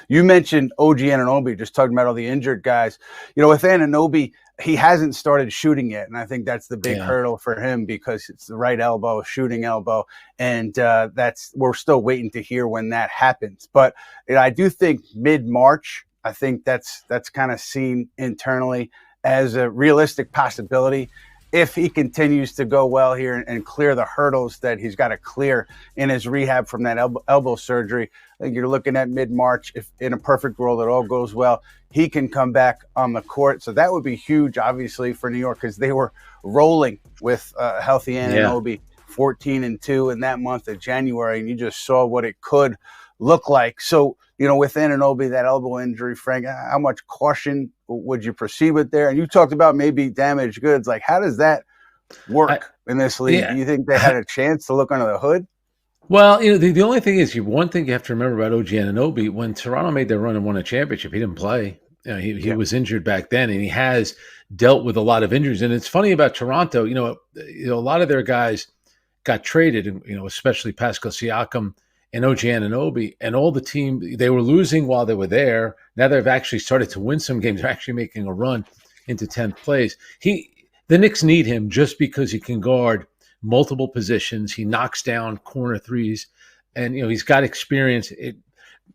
You mentioned OG Anunoby, just talking about all the injured guys. With Anunoby, he hasn't started shooting yet, and I think that's the big hurdle for him because it's the right elbow, shooting elbow, and we're still waiting to hear when that happens. But I do think mid-March, I think that's kind of seen internally as a realistic possibility if he continues to go well here and clear the hurdles that he's got to clear in his rehab from that elbow surgery. I think you're looking at mid-March. If in a perfect world it all goes well, he can come back on the court. So that would be huge, obviously, for New York because they were rolling with healthy Anunoby, 14-2 in that month of January, and you just saw what it could look like. So, with Anunoby, that elbow injury, Frank, how much caution would you proceed with there? And you talked about maybe damaged goods. Like, how does that work in this league? Yeah. Do you think they had a chance to look under the hood? Well, the only thing is, one thing you have to remember about OG Anunoby, when Toronto made their run and won a championship, he didn't play. He was injured back then, and he has dealt with a lot of injuries. And it's funny about Toronto, a lot of their guys got traded, and especially Pascal Siakam and OG Anunoby, and all the team, they were losing while they were there. Now they've actually started to win some games. They're actually making a run into 10th place. The Knicks need him just because he can guard multiple positions. He knocks down corner threes, and he's got experience.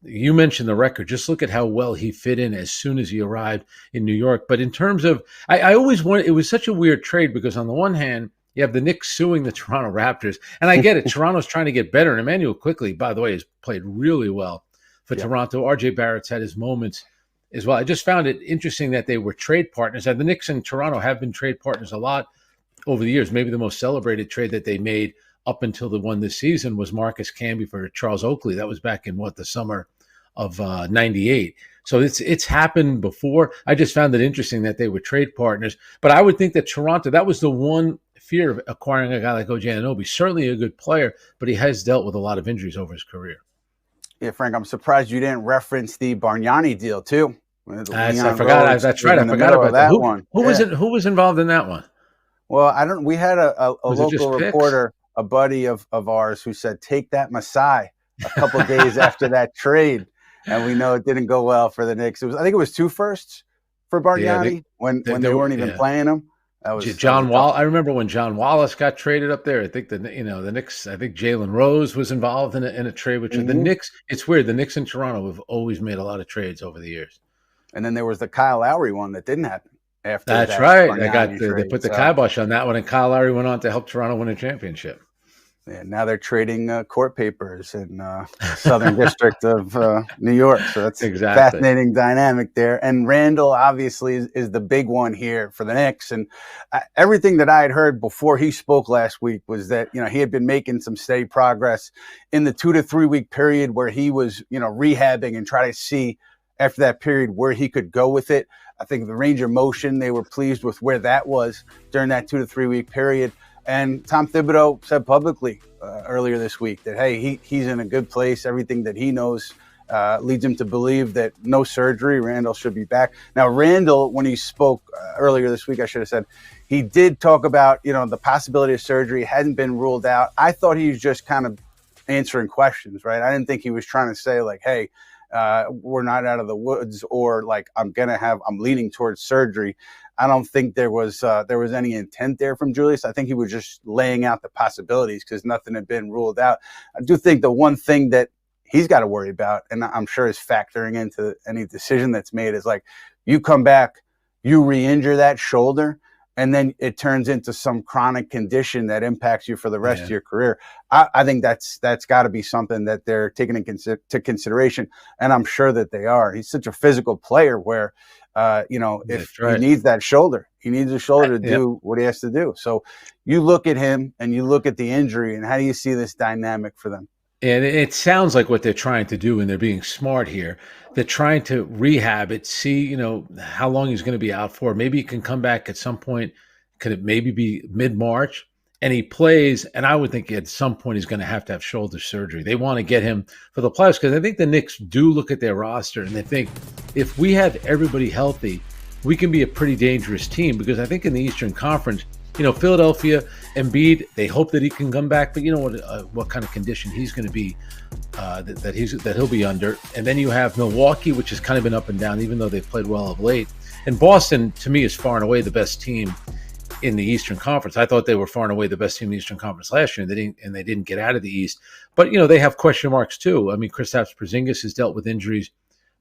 You mentioned the record. Just look at how well he fit in as soon as he arrived in New York. But in terms of, I always wanted, it was such a weird trade because on the one hand, you have the Knicks suing the Toronto Raptors. And I get it. Toronto's trying to get better. And Emmanuel quickly, by the way, has played really well for Toronto. RJ Barrett's had his moments as well. I just found it interesting that they were trade partners. And the Knicks and Toronto have been trade partners a lot over the years. Maybe the most celebrated trade that they made up until the one this season was Marcus Camby for Charles Oakley. That was back in the summer of 98. So it's happened before. I just found it interesting that they were trade partners. But I would think that Toronto, that was the one fear of acquiring a guy like OG Anunoby. Certainly a good player, but he has dealt with a lot of injuries over his career. Yeah, Frank, I'm surprised you didn't reference the Bargnani deal too. I forgot. That's right. I forgot about that one. Who was involved in that one? Well, we had a local reporter, a buddy of ours, who said, take that Masai a couple of days after that trade. And we know it didn't go well for the Knicks. I think it was 2 firsts for Bargnani when they weren't even playing him. That was John Wall. I remember when John Wallace got traded up there. I think the Knicks. I think Jalen Rose was involved in a trade with the Knicks. It's weird. The Knicks and Toronto have always made a lot of trades over the years. And then there was the Kyle Lowry one that didn't happen after. That's right. They put the kibosh on that one, and Kyle Lowry went on to help Toronto win a championship. Yeah, now they're trading court papers in Southern District of New York. So that's a fascinating dynamic there. And Randle obviously is the big one here for the Knicks. And everything that I had heard before he spoke last week was that, he had been making some steady progress in the 2 to 3 week period where he was, rehabbing and try to see after that period where he could go with it. I think the range of motion, they were pleased with where that was during that 2 to 3 week period. And Tom Thibodeau said publicly earlier this week that, hey, he's in a good place. Everything that he knows leads him to believe that no surgery, Randle should be back. Now, Randle, when he spoke earlier this week, I should have said, he did talk about, the possibility of surgery hadn't been ruled out. I thought he was just kind of answering questions, right? I didn't think he was trying to say like, hey, we're not out of the woods, or like I'm leaning towards surgery. I don't think there was any intent there from Julius. I think he was just laying out the possibilities because nothing had been ruled out. I do think the one thing that he's got to worry about, and I'm sure is factoring into any decision that's made, is like, you come back, you re-injure that shoulder, and then it turns into some chronic condition that impacts you for the rest of your career. I think that's got to be something that they're taking into consideration, and I'm sure that they are. He's such a physical player where, if he needs that shoulder, he needs a shoulder to do what he has to do. So you look at him and you look at the injury, and how do you see this dynamic for them? And it sounds like what they're trying to do, and they're being smart here. They're trying to rehab it, see, how long he's going to be out for. Maybe he can come back at some point. Could it maybe be mid-March? And he plays, and I would think at some point he's going to have shoulder surgery. They want to get him for the playoffs because I think the Knicks do look at their roster and they think, if we have everybody healthy, we can be a pretty dangerous team, because I think in the Eastern Conference, Philadelphia, Embiid, they hope that he can come back, but you know what kind of condition he's going to be, that he'll be under. And then you have Milwaukee, which has kind of been up and down, even though they've played well of late. And Boston, to me, is far and away the best team in the Eastern Conference. I thought they were far and away the best team in the Eastern Conference last year, and they didn't get out of the East. But they have question marks too. I mean, Kristaps Porzingis has dealt with injuries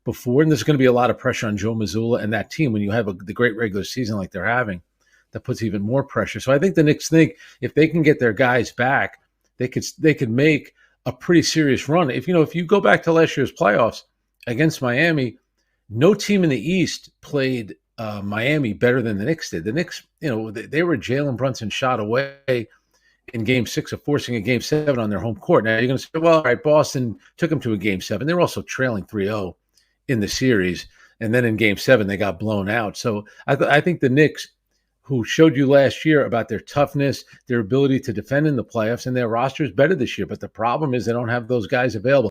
before, and there's going to be a lot of pressure on Joe Mazzulla and that team when you have the great regular season like they're having. That puts even more pressure. So I think the Knicks think if they can get their guys back, they could make a pretty serious run. If you go back to last year's playoffs against Miami, no team in the East played Miami better than the Knicks did. The Knicks, they were Jalen Brunson shot away in Game 6 of forcing a Game 7 on their home court. Now you're going to say, well, all right, Boston took them to a Game 7. They were also trailing 3-0 in the series, and then in Game 7 they got blown out. So I think the Knicks, who showed you last year about their toughness, their ability to defend in the playoffs, and their roster is better this year. But the problem is they don't have those guys available.